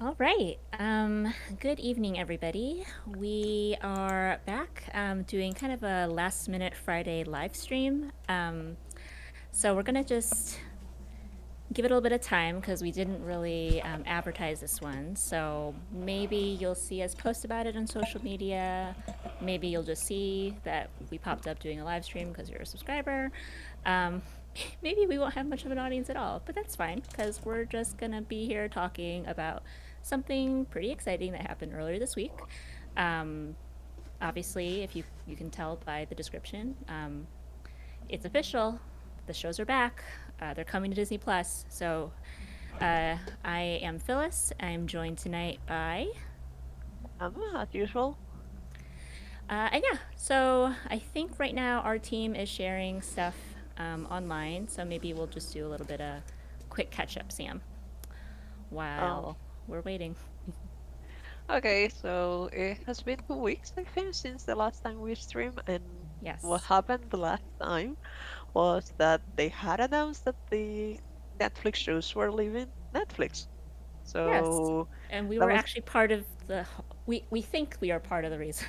All right. Good evening, everybody. We are back doing kind of a last minute Friday live stream. So we're going to just give it a little bit of time because we didn't really advertise this one. So maybe you'll see us post about it on social media. Maybe you'll just see that we popped up doing a live stream because you're a subscriber. Um, maybe we won't have much of an audience at all, but that's fine because we're just going to be here talking about something pretty exciting that happened earlier this week. Um, Obviously, if you can tell by the description, it's official. The shows are back. They're coming to Disney Plus. So I am Phyllis. I'm joined tonight by. As usual. And yeah, so I think right now our team is sharing stuff online. So maybe we'll just do a little bit of quick catch up, Sam, Um, while we're waiting. okay, so it has been 2 weeks, I think, since the last time we streamed, and what Yes. happened the last time was that they had announced that the Netflix shows were leaving Netflix. Yes. So And we that were was actually part of the. We think we are part of the reason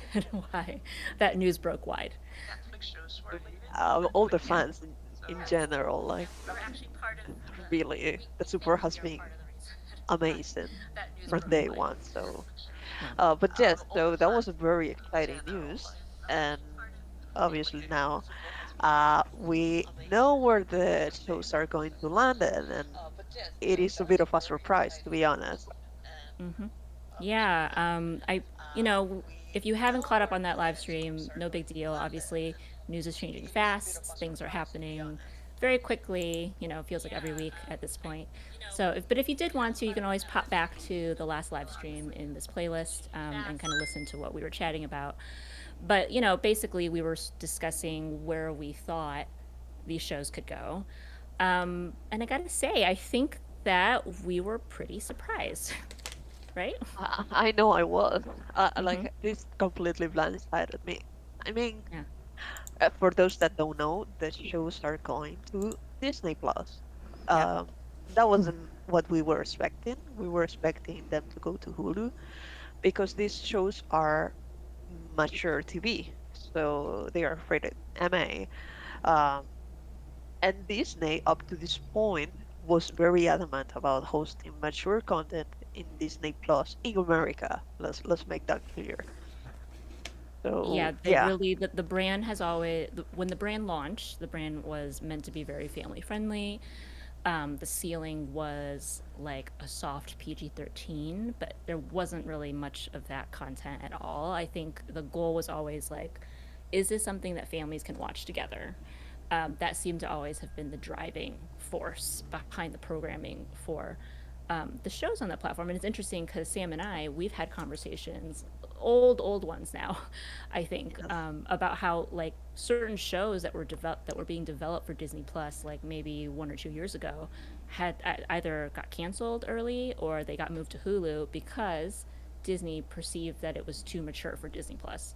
why that news broke wide. all the fans in general, like really, the support has been amazing from day one. So, Yeah. but yes, so that was a very exciting news, and obviously now we know where the shows are going to land, and it is a bit of a surprise, to be honest. Mm-hmm. Yeah. You know, if you haven't caught up on that live stream, no big deal. Obviously, news is changing fast. Things are happening very quickly. You know, it feels like every week at this point. But if you did want to, you can always pop back to the last live stream in this playlist and kind of listen to what we were chatting about. But you know, basically, we were discussing where we thought these shows could go. And I gotta say, I think that we were pretty surprised, right? I know I was. Mm-hmm. Like, this completely blindsided me. I mean, Yeah. for those that don't know, the shows are going to Disney Plus. Yep. Um, that wasn't what we were expecting. We were expecting them to go to Hulu because these shows are mature TV, so they are rated MA. Um, and Disney, up to this point, was very adamant about hosting mature content in Disney Plus in America. Let's make that clear. Yeah, So they yeah, really, the brand has always, when the brand launched, the brand was meant to be very family friendly. The ceiling was like a soft PG-13, but there wasn't really much of that content at all. I think the goal was always like, is this something that families can watch together? That seemed to always have been the driving force behind the programming for the shows on that platform. And it's interesting because Sam and I, we've had conversations, old ones now, I think, yes. about how like certain shows that were being developed for Disney Plus, like maybe 1 or 2 years ago, had either got canceled early or they got moved to Hulu because Disney perceived that it was too mature for Disney Plus.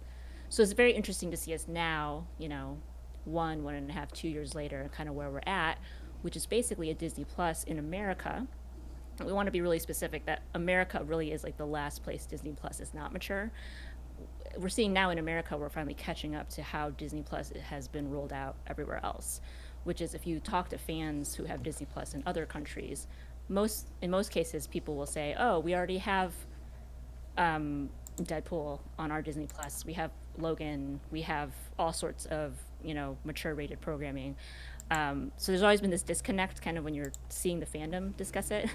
So it's very interesting to see us now, you know, 1.5, 2 years later, kind of where we're at, which is basically a Disney Plus in America. We want to be really specific that America really is like the last place Disney Plus is not mature. We're seeing now in America, we're finally catching up to how Disney Plus has been rolled out everywhere else, which is if you talk to fans who have Disney Plus in other countries, in most cases people will say, "Oh, we already have Deadpool on our Disney Plus. We have Logan. We have all sorts of mature rated programming." So there's always been this disconnect, kind of when you're seeing the fandom discuss it,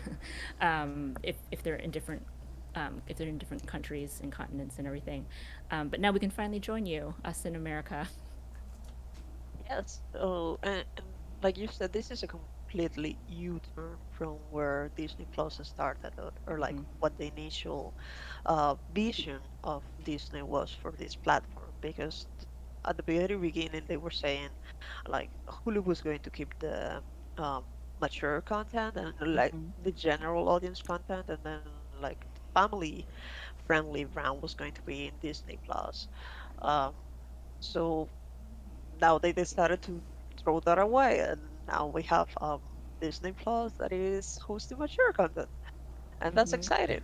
if they're in different countries and continents and everything. But now we can finally join you, us in America. Yes. So, and like you said, this is a completely U-turn from where Disney Plus started, or like Mm-hmm. what the initial vision of Disney was for this platform. Because at the very beginning, they were saying like Hulu was going to keep the um, mature content and like Mm-hmm. the general audience content, and then like family friendly brand was going to be in Disney Plus. Um, so now they decided to throw that away, and now we have Disney Plus that is hosting mature content, and that's Mm-hmm. exciting.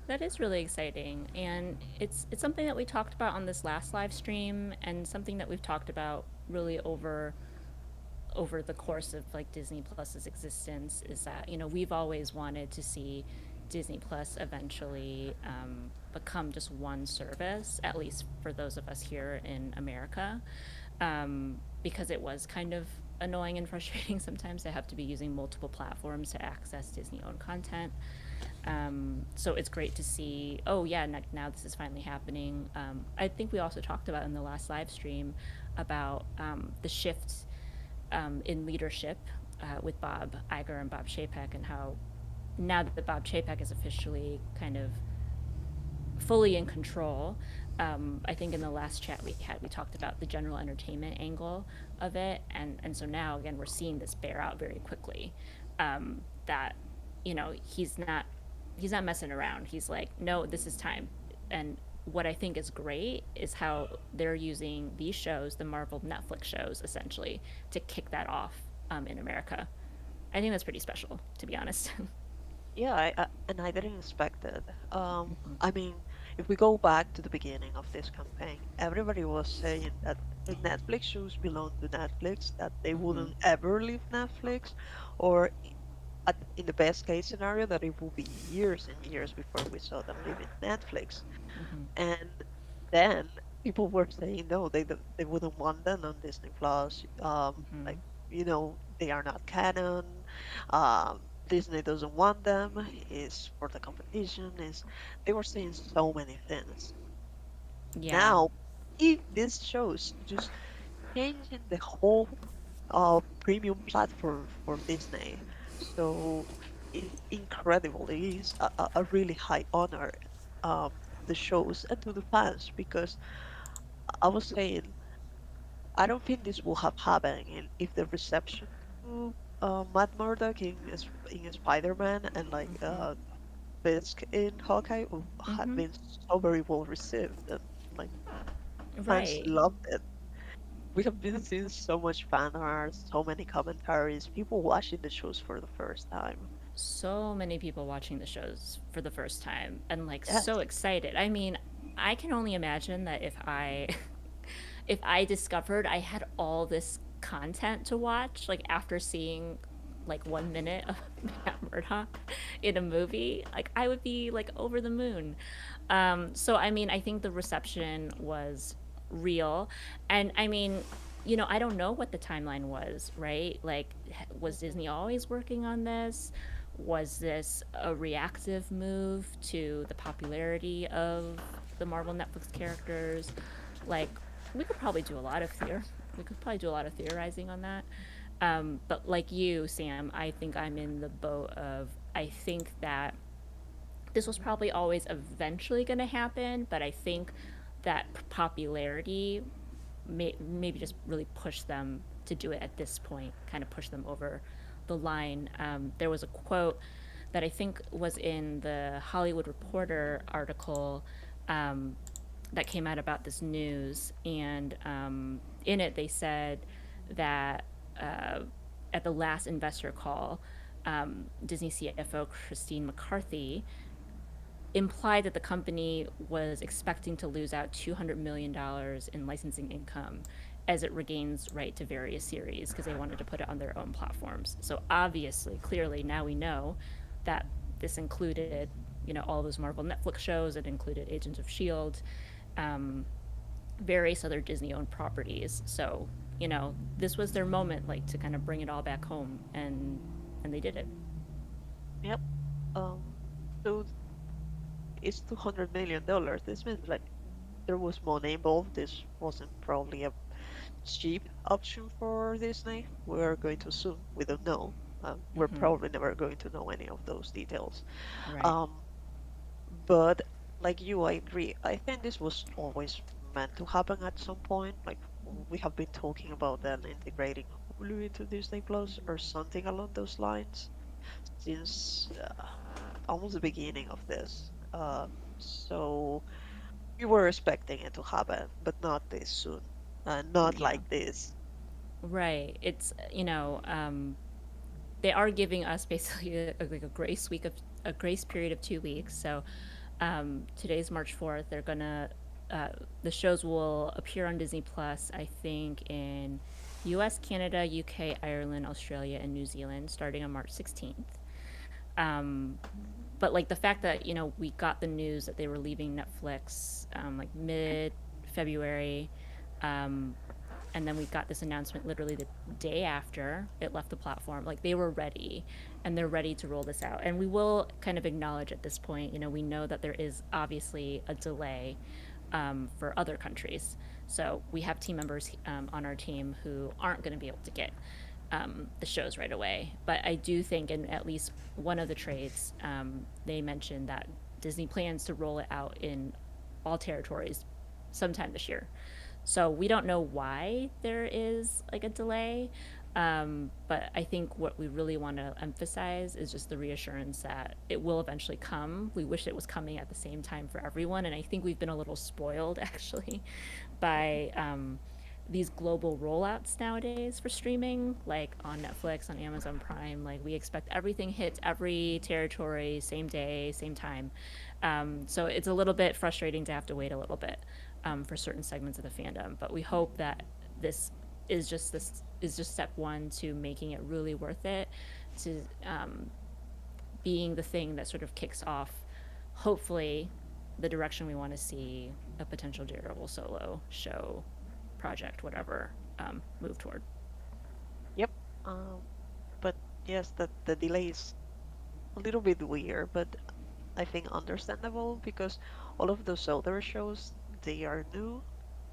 That is really exciting, and it's something that we talked about on this last live stream, and something that we've talked about really over the course of like Disney Plus's existence is that we've always wanted to see Disney Plus eventually become just one service, at least for those of us here in America, because it was kind of annoying and frustrating sometimes to have to be using multiple platforms to access Disney-owned content. So it's great to see. Oh yeah, now this is finally happening. I think we also talked about in the last live stream about the shift in leadership with Bob Iger and Bob Chapek, and how now that Bob Chapek is officially kind of fully in control. I think in the last chat we had, we talked about the general entertainment angle of it, and so now again we're seeing this bear out very quickly. That he's not messing around. He's like, no, this is time. And what I think is great is how they're using these shows, the Marvel Netflix shows, essentially, to kick that off in America. I think that's pretty special, to be honest. Yeah, and I didn't expect it. I mean, if we go back to the beginning of this campaign, everybody was saying that the Netflix shows belong to Netflix, that they Mm-hmm. wouldn't ever leave Netflix, or in the best case scenario, that it will be years and years before we saw them leaving Netflix. Mm-hmm. And then people were saying no, they wouldn't want them on Disney Plus. Mm-hmm. Like they are not canon. Disney doesn't want them. Is for the competition. Is They were saying so many things. Yeah. Now, if this shows just changing the whole premium platform for Disney, so it's incredible. It is a really high honor to the shows and to the fans, because I was saying I don't think this will have happened if the reception to Matt Murdock in Spider-Man and like Fisk in Hawkeye had Mm-hmm. been so very well received, and like fans Right. loved it. We have been seeing so much fan art, so many commentaries, people watching the shows for the first time. So many people watching the shows for the first time and like Yes. so excited. I mean, I can only imagine that if I if I discovered I had all this content to watch, like after seeing like 1 minute of Matt Murdock in a movie, like I would be like over the moon. So I mean, I think the reception was real, and I mean, I don't know what the timeline was, right? Like, was Disney always working on this? Was this a reactive move to the popularity of the Marvel Netflix characters? Like, we could probably do a lot of we could probably do a lot of theorizing on that. But like you, Sam, I think I'm in the boat of I think that this was probably always eventually going to happen, but I think that popularity maybe just really pushed them to do it at this point, kind of push them over the line. There was a quote that I think was in the Hollywood Reporter article um, that came out about this news, and in it they said that uh, at the last investor call, Disney CFO Christine McCarthy implied that the company was expecting to lose out $200 million in licensing income as it regains right to various series because they wanted to put it on their own platforms. So obviously, clearly, now we know that this included, all those Marvel Netflix shows. It included Agents of Shield, um, various other Disney-owned properties. So this was their moment, like to kind of bring it all back home, and they did it. Yep. So it's $200 million. This means like there was money involved. This wasn't probably a cheap option for Disney. We're going to assume. We don't know. We're Mm-hmm. probably never going to know any of those details. Right. Um, but like you, I agree. I think this was always meant to happen at some point. Like we have been talking about them integrating Hulu into Disney Plus or something along those lines since almost the beginning of this. So we were expecting it to happen, but not this soon. Not Yeah. like this. Right. It's they are giving us basically like a grace period of 2 weeks. So Today's March 4th. They're gonna the shows will appear on Disney Plus, I think, in U.S., Canada, UK, Ireland, Australia, and New Zealand, starting on March 16th. Um, but like the fact that we got the news that they were leaving Netflix like mid February, um, and then we got this announcement literally the day after it left the platform. Like they were ready, and they're ready to roll this out. And we will kind of acknowledge at this point, we know that there is obviously a delay for other countries. So we have team members on our team who aren't going to be able to get the shows right away. But I do think in at least one of the trades, they mentioned that Disney plans to roll it out in all territories sometime this year. So we don't know why there is like a delay. But I think what we really want to emphasize is just the reassurance that it will eventually come. We wish it was coming at the same time for everyone. And I think we've been a little spoiled actually by these global rollouts nowadays for streaming, like on Netflix, on Amazon Prime. Like we expect everything hits every territory, same day, same time. So it's a little bit frustrating to have to wait a little bit for certain segments of the fandom. But we hope that this is just step one to making it really worth it, to being the thing that sort of kicks off, hopefully, the direction we want to see a potential Daredevil solo show project, whatever, move toward. Yep. Um, but yes, the delay is a little bit weird, but I think understandable because all of those other shows, they are new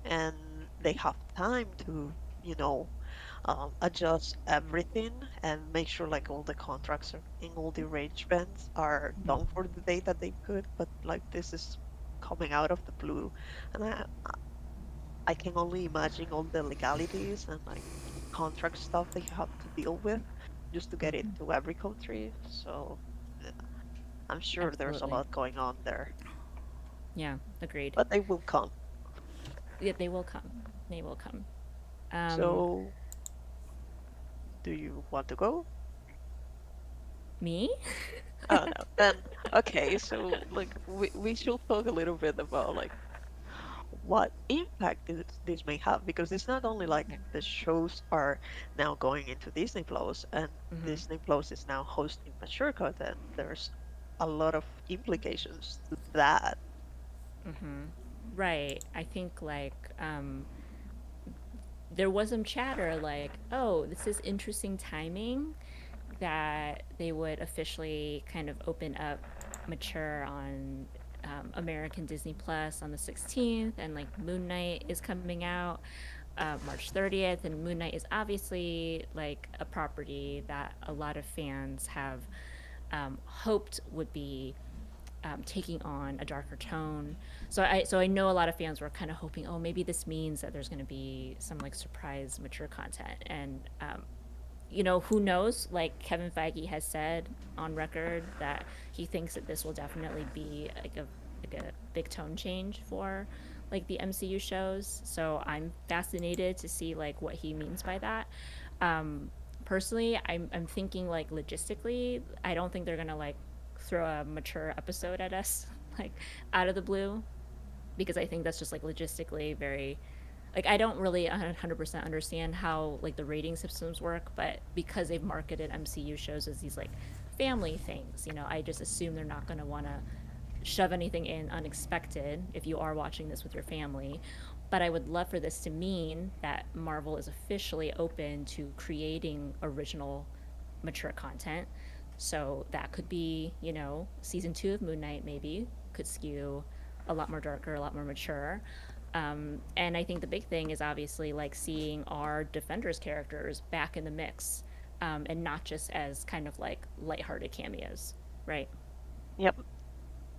and they have time to, you know, adjust everything and make sure like all the contracts in all the arrangements are done for the day that they could. But like this is coming out of the blue, and I can only imagine all the legalities and like contract stuff they have to deal with just to get it to every country. So I'm sure there's a Absolutely. lot going on there, Yeah, agreed. but they will come. Yeah, they will come. They will come. Um, So do you want to go? Me? Oh no. Then okay, so like we should talk a little bit about like what impact this may have because it's not only like the shows are now going into Disney Plus and Mm-hmm. Disney Plus is now hosting mature content. There's a lot of implications to that. Mm-hmm. Right. I think like there was some chatter like, oh, this is interesting timing that they would officially kind of open up mature on American Disney Plus on the 16th, and like Moon Knight is coming out March 30th, and Moon Knight is obviously like a property that a lot of fans have hoped would be taking on a darker tone. So I know a lot of fans were kind of hoping, oh, maybe this means that there's going to be some like surprise mature content, and who knows? Like Kevin Feige has said on record that he thinks that this will definitely be like a big tone change for like the MCU shows. So I'm fascinated to see like what he means by that. Personally, I'm thinking like logistically, I don't think they're gonna like throw a mature episode at us like out of the blue, because I think that's just like logistically very like I don't really 100% understand how like the rating systems work, but because they've marketed MCU shows as these like family things, I just assume they're not going to want to shove anything in unexpected if you are watching this with your family. But I would love for this to mean that Marvel is officially open to creating original mature content. So that could be, season 2 of Moon Knight maybe could skew a lot more darker, a lot more mature. And I think the big thing is obviously like seeing our Defenders characters back in the mix, and not just as kind of like lighthearted cameos, right? Yep.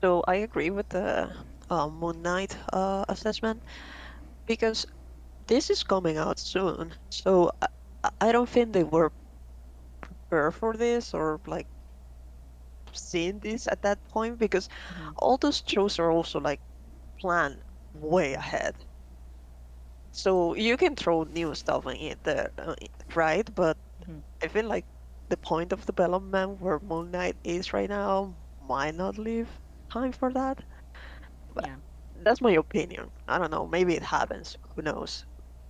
So I agree with the Moon Knight assessment because this is coming out soon. So I don't think they were prepared for this or like seeing this at that point because Mm-hmm. all those shows are also like planned way ahead. So you can throw new stuff in it there, right? But Mm-hmm. I feel like the point of development where Moon Knight is right now might not leave time for that. But Yeah. that's my opinion. I don't know. Maybe it happens. Who knows?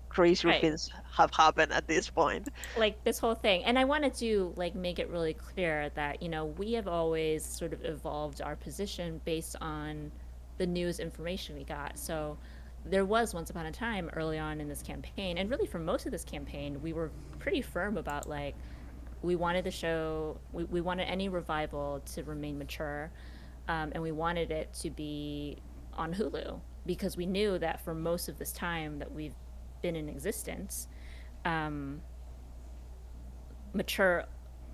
Crazier Right. things have happened at this point. Like this whole thing. And I wanted to like make it really clear that, we have always sort of evolved our position based on the news information we got. So there was once upon a time early on in this campaign, and really for most of this campaign, we were pretty firm about like we wanted the show, we wanted any revival to remain mature, and we wanted it to be on Hulu because we knew that for most of this time that we've been in existence, mature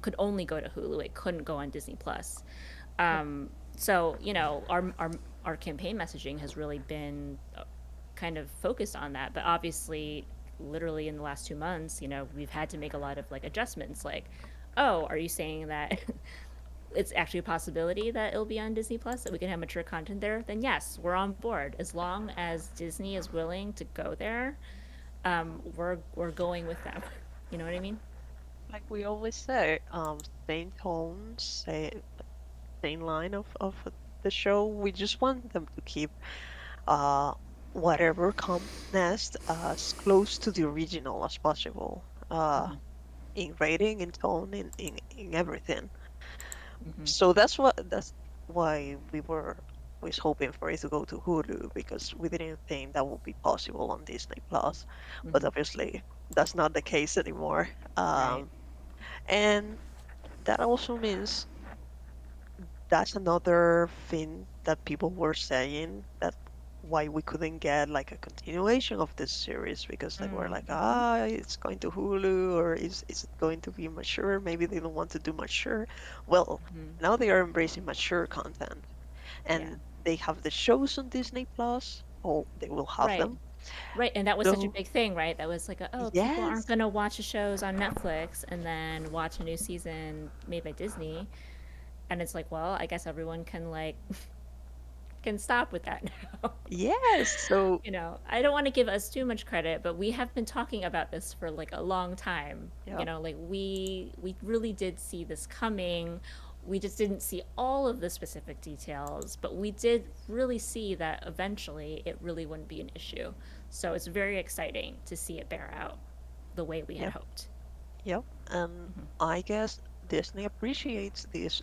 could only go to Hulu. It couldn't go on Disney Plus. Yep. So our campaign messaging has really been kind of focused on that. But obviously, literally in the last 2 months, we've had to make a lot of like adjustments. Like, oh, are you saying that it's actually a possibility that it'll be on Disney Plus, that we can have mature content there? Then yes, we're on board. As long as Disney is willing to go there, we're going with them. You know what I mean? Like we always say, same tone, same line of the show. We just want them to keep uh whatever comes next as close to the original as possible. In rating, in tone, in everything. So that's why we were always hoping for it to go to Hulu because we didn't think that would be possible on Disney Plus. But obviously that's not the case anymore. Right. And that also means that's another thing that people were saying that why we couldn't get like a continuation of this series because they were like, it's going to Hulu or is it going to be mature? Maybe they don't want to do mature. Well, now they are embracing mature content Yeah. and they have the shows on Disney Plus, or they will have Right. them. Right. And that was such a So big thing, right? That was like, oh, people aren't yes, going to watch the shows on Netflix and then watch a new season made by Disney. And it's like, well, I guess everyone can like can stop with that now. yes. So I don't want to give us too much credit, but we have been talking about this for like a long time. yeah, Like we really did see this coming. We just didn't see all of the specific details, but we did really see that eventually it really wouldn't be an issue. So it's very exciting to see it bear out the way we had yeah. hoped. Yep, and I guess Disney appreciates this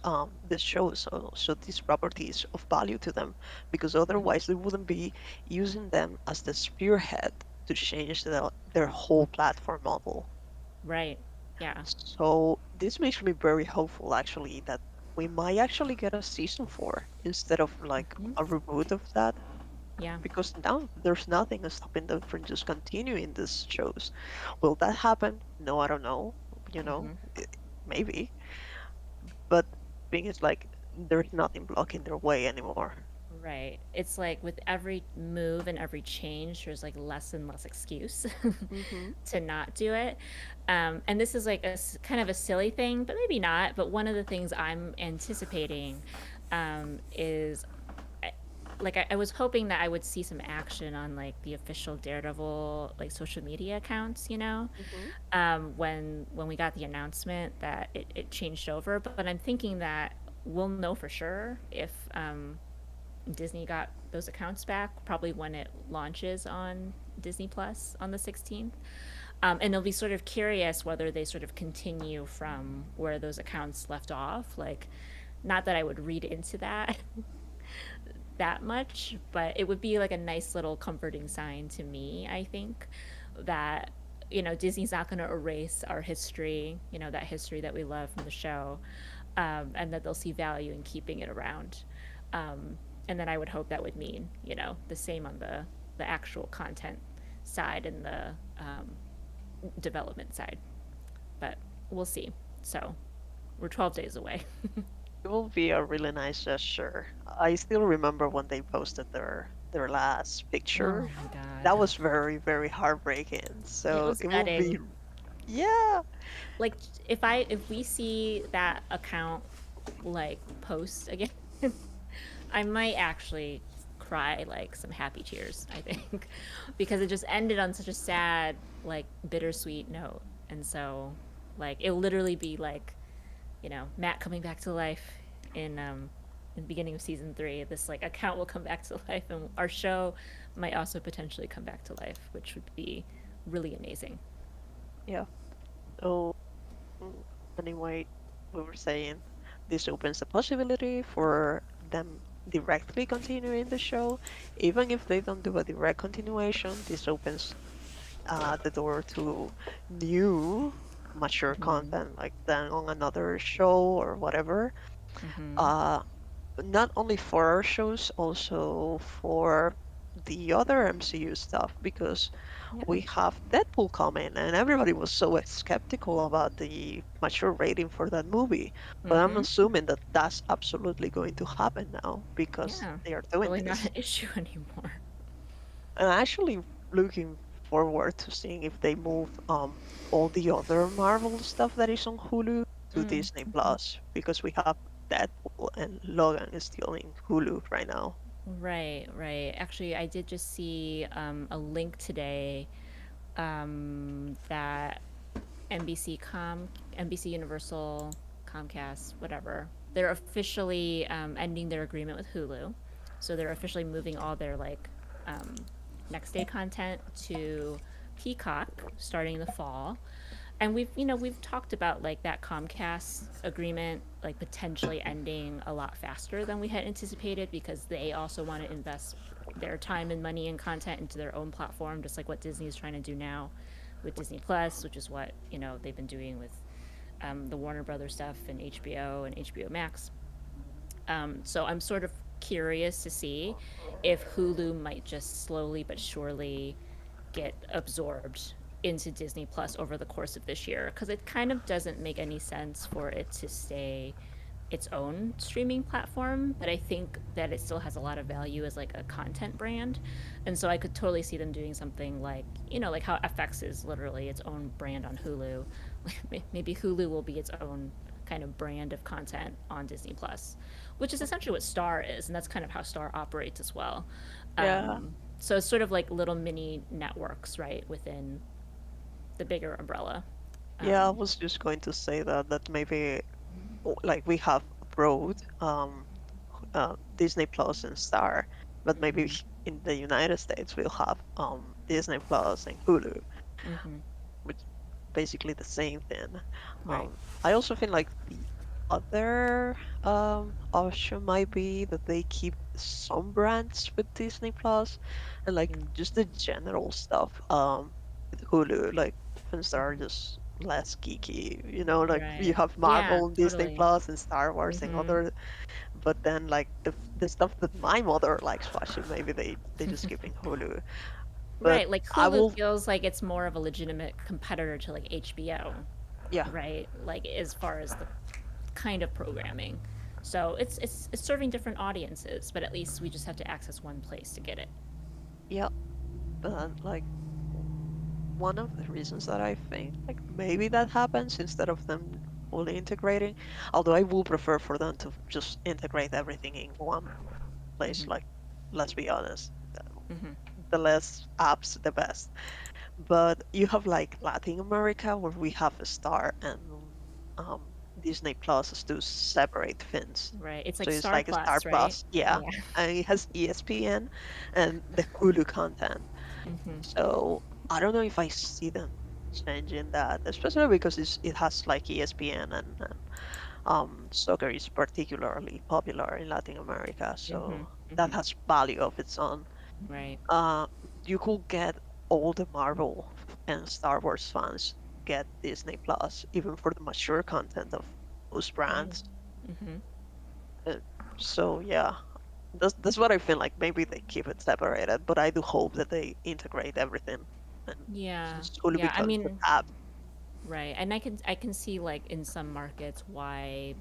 show, so these properties of value to them, because otherwise they wouldn't be using them as the spearhead to change their whole platform model. Right. Yeah. So this makes me very hopeful actually that we might actually get a season 4 instead of like a reboot of that, Yeah. because now there's nothing stopping them from just continuing these shows. Will that happen? No, I don't know. You know, maybe, but thing is like there's nothing blocking their way anymore. Right. It's like with every move and every change, there's like less and less excuse Hmm. to not do it. And this is like kind of a silly thing, but maybe not. But one of the things I'm anticipating is I was hoping that I would see some action on like the official Daredevil like social media accounts, Hmm. when we got the announcement that it changed over. But I'm thinking that we'll know for sure if Disney got those accounts back, probably when it launches on Disney Plus on the 16th. And they'll be sort of curious whether they sort of continue from where those accounts left off. Like, not that I would read into that that much, but it would be like a nice little comforting sign to me, I think, that Disney's not going to erase our history, that history that we love from the show, and that they'll see value in keeping it around. And then I would hope that would mean, the same on the actual content side and the development side. But we'll see. So we're 12 days away. It will be a really nice gesture. I still remember when they posted their last Oh picture. my god. That was very, very heartbreaking. It So was it will be, gutting. yeah, Like if we see that account like post again, I might actually cry like some happy tears, I think, because it just ended on such a sad, like bittersweet note. And so like it'll literally be like, Matt coming back to life in in the beginning of season 3, this like account will come back to life, and our show might also potentially come back to life, which would be really amazing. Yeah. So mm, anyway, we were saying this opens the possibility for them directly continuing the show. Even if they don't do a direct continuation, this opens the door to new mature Mm-hmm. content, like then on another show or whatever. Mm-hmm. Uh, not only for our shows, also for the other MCU stuff, because Yeah. we have Deadpool coming, and everybody was so skeptical about the mature rating for that movie. But I'm Mm-hmm. assuming that that's absolutely going to happen now because Yeah. they are It's doing really not this. an issue anymore. And I'm actually looking forward to seeing if they move all the other Marvel stuff that is on Hulu to Disney Mm-hmm. Plus because we have Deadpool and Logan is still in Hulu right now. Right, right. Actually, I did just see a link today that NBC Universal, Comcast, whatever, they're officially ending their agreement with Hulu. So they're officially moving all their like um, next day content to Peacock starting in the fall. And we've talked about like that Comcast agreement like potentially ending a lot faster than we had anticipated because they also want to invest their time and money and content into their own platform, just like what Disney is trying to do now with Disney Plus, which is what they've been doing with the Warner Brothers stuff and HBO and HBO Max. So I'm sort of curious to see if Hulu might just slowly but surely get absorbed into Disney Plus over the course of this year because it kind of doesn't make any sense for it to stay its own streaming platform, but I think that it still has a lot of value as like a content brand. And so I could totally see them doing something like, like how FX is literally its own brand on Hulu. Maybe Hulu will be its own kind of brand of content on Disney Plus, which is essentially what Star is, and that's kind of how Star operates as well. Yeah, So it's sort of like little mini networks, right, within the bigger umbrella. yeah, I Um, was just going to say that maybe like we have Broad, Disney Plus and Star, but maybe mm-hmm, in the United States we'll have Disney Plus and Hulu, mm-hmm, which basically the same thing. right. I also feel like the other option might be that they keep some brands with Disney Plus and like Mm, just the general stuff with Hulu, like things that are mm-hmm. just less geeky, like you Right. have Yeah, Marvel and Disney totally. Plus and Star Wars and Mm-hmm. other, but then like the stuff that my mother likes watching, maybe they just keep in Hulu. But Right, like I Hulu will, feels like it's more of a legitimate competitor to like HBO, yeah, right? Like as far as the kind of programming. So it's serving different audiences, but at least we just have to access one place to get it. yeah, but like one of the reasons that I think like maybe that happens instead of them fully integrating, although I would prefer for them to just integrate everything in one place. Mm-hmm. Like, let's be honest, Mm-hmm. the less apps, the best. But you have like Latin America where we have a Star and um, Disney Plus as two separate things. Right. It's So like it's Star like a Star Plus, right? Plus, yeah, Yeah. and it has ESPN and the Hulu content. Mm-hmm. So I don't know if I see them changing that, especially because it has like ESPN and soccer is particularly popular in Latin America, Mm-hmm. so that Mm-hmm. has value of its own. Right. Uh, you could get all the Marvel and Star Wars fans get Disney Plus, even for the mature content of those Right. brands. Mm-hmm. Uh, so yeah, that's what I feel like. Maybe they keep it separated, but I do hope that they integrate everything, and Yeah. since Hulu Yeah. I becomes the mean, tab. right. And I can see like in some markets why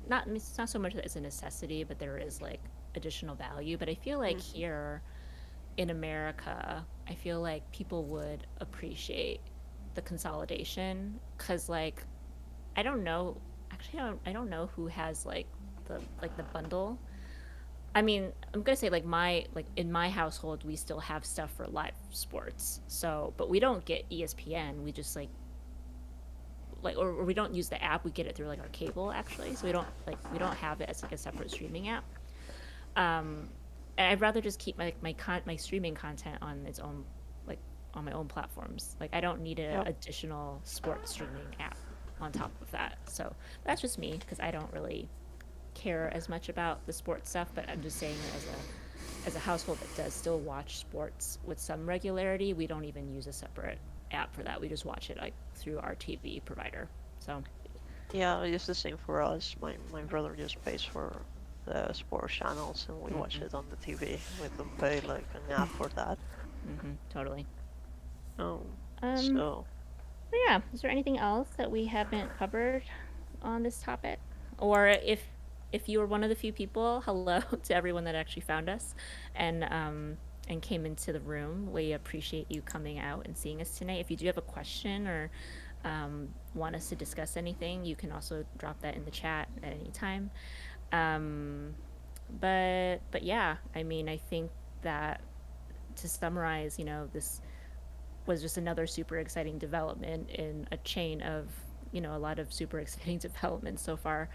not it's not so much that it's a necessity, but there is like additional value. But I feel like Mhm. here in America, I feel like people would appreciate the consolidation because like I don't know actually I don't know who has like the bundle. I mean, I'm gonna say like in my household we still have stuff for live sports. So, but we don't get ESPN. We just like like, or we don't use the app. We get it through like our cable actually, so we don't have it as like a separate streaming app. Um, and I'd rather just keep my streaming content on its own, like on my own platforms. Like I don't need an Yep. additional sports streaming app on top of that. So that's just me because I don't really care as much about the sports stuff. But I'm just saying that as a household that does still watch sports with some regularity, we don't even use a separate app for that. We just watch it like through our TV provider. So, Yeah, it's the same for us. My brother just pays for the sports channels, and we watch it on the TV. We don't pay like an app for that. totally. Um, Um, so but yeah, is there anything else that we haven't covered on this topic? Or if you were one of the few people, hello to everyone that actually found us and came into the room. We appreciate you coming out and seeing us tonight. If you do have a question or want us to discuss anything, you can also drop that in the chat at any time. Um, but yeah, I mean, I think that to summarize, this was just another super exciting development in a chain of, a lot of super exciting developments so far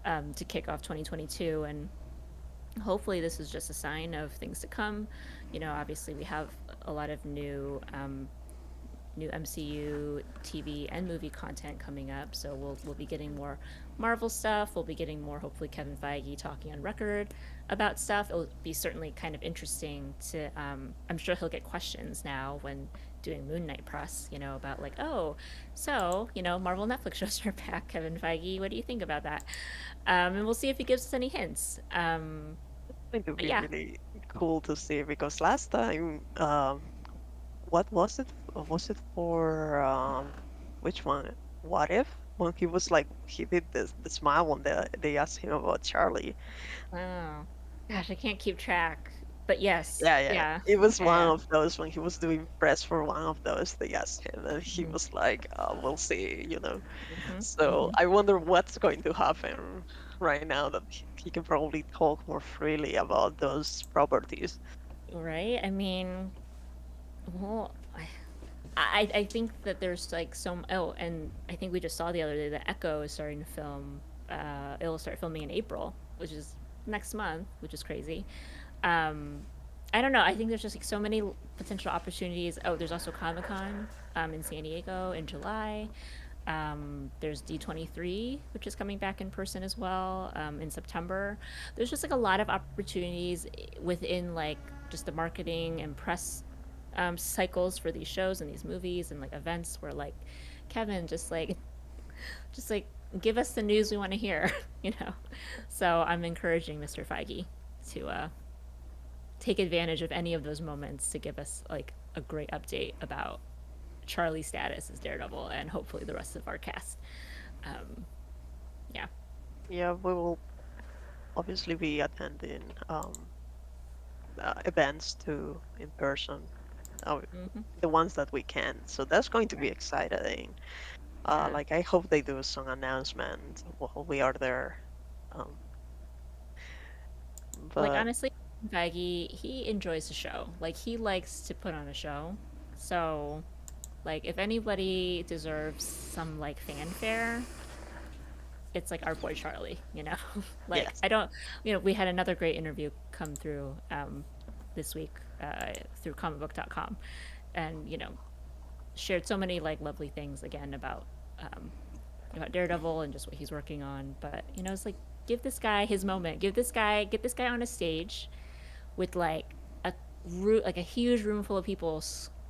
to kick off 2022. And hopefully, this is just a sign of things to come. Obviously, we have a lot of new MCU TV and movie content coming up. So we'll be getting more Marvel stuff. We'll be getting more hopefully Kevin Feige talking on record about stuff. It'll be certainly kind of interesting to. I'm sure he'll get questions now when doing Moon Knight press. About like, oh, so Marvel Netflix shows are back. Kevin Feige, what do you think about that? And we'll see if he gives us any hints. it would But be yeah, really cool to see because last time, what was it? Was it for which one? What if? When he was like he did the smile when they asked him about Charlie. oh gosh, I can't keep track. But yes, Yeah, yeah. yeah, It was one yeah. of those when he was doing press for one of those. They asked him, and he Mhm, was like, "We'll see." mhm, So mhm. I wonder what's going to happen right now that he can probably talk more freely about those properties. Right? I mean, well, I think that there's like some. Oh, and I think we just saw the other day that Echo is starting to film. It'll start filming in April, which is next month, which is crazy. Um, I don't know. I think there's just like so many potential opportunities. Oh, there's also Comic Con in San Diego in July. There's D23, which is coming back in person as well in September. There's just like a lot of opportunities within like just the marketing and press cycles for these shows and these movies and like events where like Kevin just like give us the news we want to hear, you know. So I'm encouraging Mr. Feige to take advantage of any of those moments to give us like a great update about Charlie's status as Daredevil and hopefully the rest of our cast. Um, yeah. Yeah, we will obviously be attending events too in person, uh, Hmm. the ones that we can. So that's going to be Right. exciting. Yeah. Like I hope they do some announcement while we are there. Um, Like but honestly, Feige, he enjoys the show. Like he likes to put on a show. So, like if anybody deserves some like fanfare, it's like our boy Charlie, you know? Like yes, I don't, we had another great interview come through this week through comicbook.com and, shared so many like lovely things again um, about Daredevil and just what he's working on. But, it's like, give this guy his moment. Get this guy on a stage with like a like a huge room full of people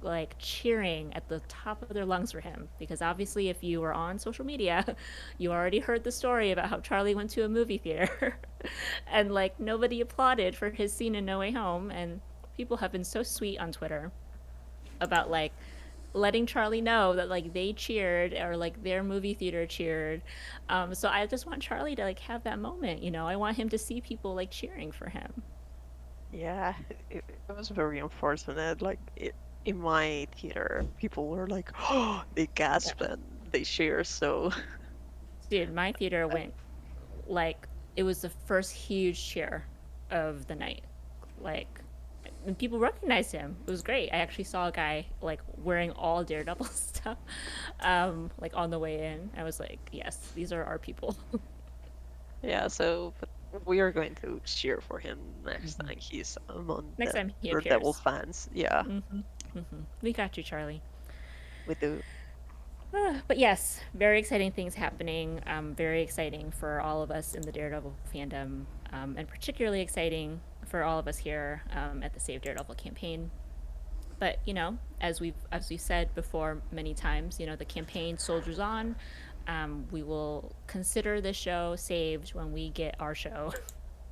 like cheering at the top of their lungs for him because obviously if you were on social media you already heard the story about how Charlie went to a movie theater and like nobody applauded for his scene in No Way Home, and people have been so sweet on Twitter about like letting Charlie know that like they cheered or like their movie theater cheered. So I just want Charlie to like have that moment, I want him to see people like cheering for him. yeah, it was very unfortunate. Like in my theater, people were like, "Oh!" They Yeah. gasped and they cheered. So Dude, my theater uh, went like it was the first huge cheer of the night. Like and people recognized him. It was great. I actually saw a guy like wearing all Daredevil stuff, like on the way in. I was like, yes, these are our people. Yeah, so but we are going to cheer for him next time he's among Next the time he Daredevil appears. fans. Yeah, We got you, Charlie. we do. But yes, very exciting things happening. Very exciting for all of us in the Daredevil fandom, and particularly exciting for all of us here at the Save Daredevil campaign. But as we've said before many times, the campaign soldiers on. We will consider the show saved when we get our show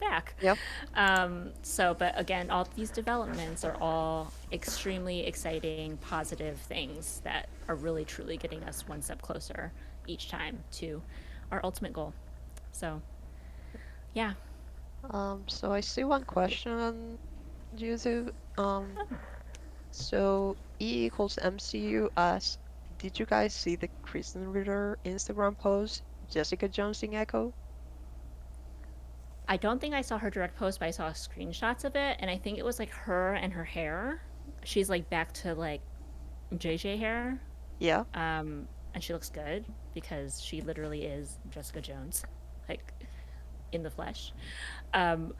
back. Yep. But again, all these developments are all extremely exciting, positive things that are really truly getting us one step closer each time to our ultimate goal. So, yeah. So I see one question on YouTube. So E equals MCU asks, did you guys see the Kristen Ritter Instagram post? Jessica Jones in Echo? I don't think I saw her direct post, but I saw screenshots of it, and I think it was like her and her hair. She's like back to like JJ hair, Yeah. and she looks good because she literally is Jessica Jones, like in the flesh. Um,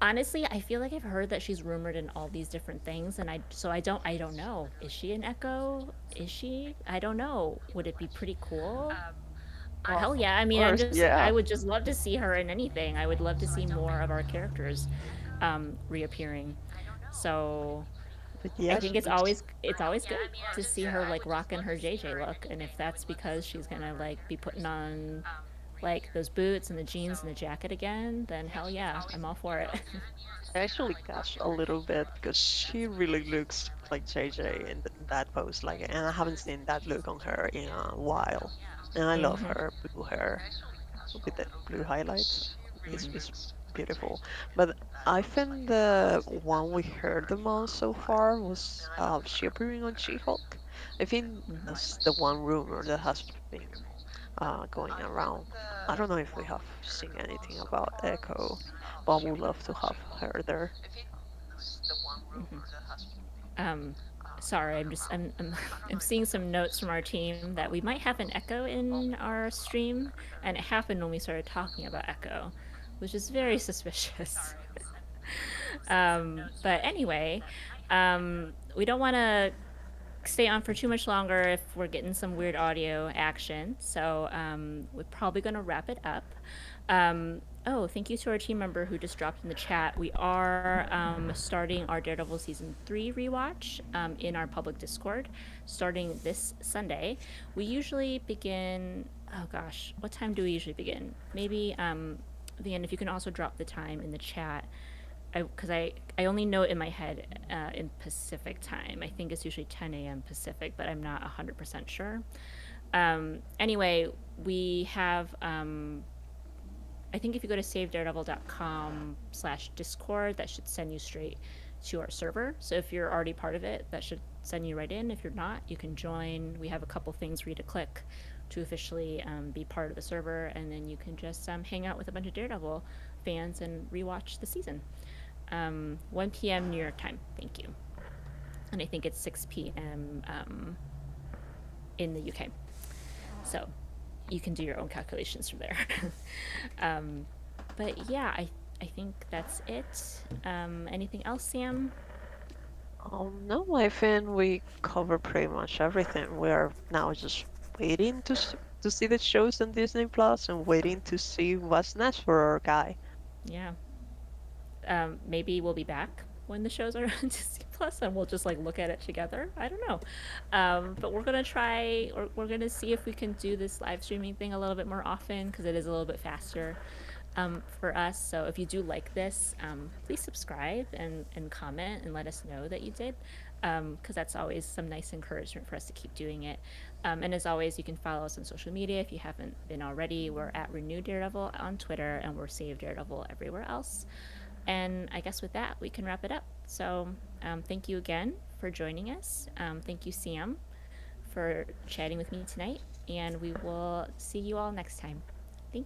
Honestly, I feel like I've heard that she's rumored in all these different things, and I don't know. Is she an Echo? Is she? I don't know. Would it be pretty cool? Well, Hell of yeah! I mean, course, I yeah. would just love to see her in anything. I would love to see more of our characters reappearing. So But I yeah, think she it's looks. always it's always good to see her like rocking her JJ look, and if that's because she's gonna like be putting on like those boots and the jeans and the jacket again, then hell yeah, I'm all for it. I actually gashed a little bit because she really looks like JJ in, that post. Like, and I haven't seen that look on her in a while. And I love Hmm. her blue hair with the blue highlights. It's beautiful. But I think the one we heard the most so far was she appearing on She-Hulk. I think that's the one rumor that has been going around. I don't know if we have seen anything about Echo, but I would love to have her there. Um, Sorry, I'm seeing some notes from our team that we might have an echo in our stream, and it happened when we started talking about echo, which is very suspicious. But anyway, we don't want to stay on for too much longer if we're getting some weird audio action. So we're probably going to wrap it up. Oh, thank you to our team member who just dropped in the chat. We are starting our Daredevil season 3 rewatch in our public Discord starting this Sunday. We usually begin. Oh gosh, what time do we usually begin? Maybe, Van, if you can also drop the time in the chat. I only know it in my head in Pacific time. I think it's usually 10 a.m. Pacific, but I'm not 100% sure. Anyway, we have I think if you go to savedaredevil.com/discord, that should send you straight to our server. So if you're already part of it, that should send you right in. If you're not, you can join. We have a couple things for you to click to officially be part of the server, and then you can just hang out with a bunch of Daredevil fans and rewatch the season. 1 p.m. New York time. Thank you. And I think it's 6 p.m. In the UK. So you can do your own calculations from there. um, but yeah, I think that's it. Anything else, Sam? No, I think we cover pretty much everything. We are now just waiting to see the shows on Disney Plus and waiting to see what's next for our guy. Yeah. Maybe we'll be back when the shows are on Disney Plus, and we'll just like look at it together. I don't know, but we're gonna try, or we're gonna see if we can do this live streaming thing a little bit more often because it is a little bit faster for us. So if you do like this, please subscribe and comment and let us know that you did, because that's always some nice encouragement for us to keep doing it. And as always, you can follow us on social media if you haven't been already. We're at Renew Daredevil on Twitter, and we're Save Daredevil everywhere else. And I guess with that, we can wrap it up. So thank you again for joining us. Thank you, Sam, for chatting with me tonight. And we will see you all next time.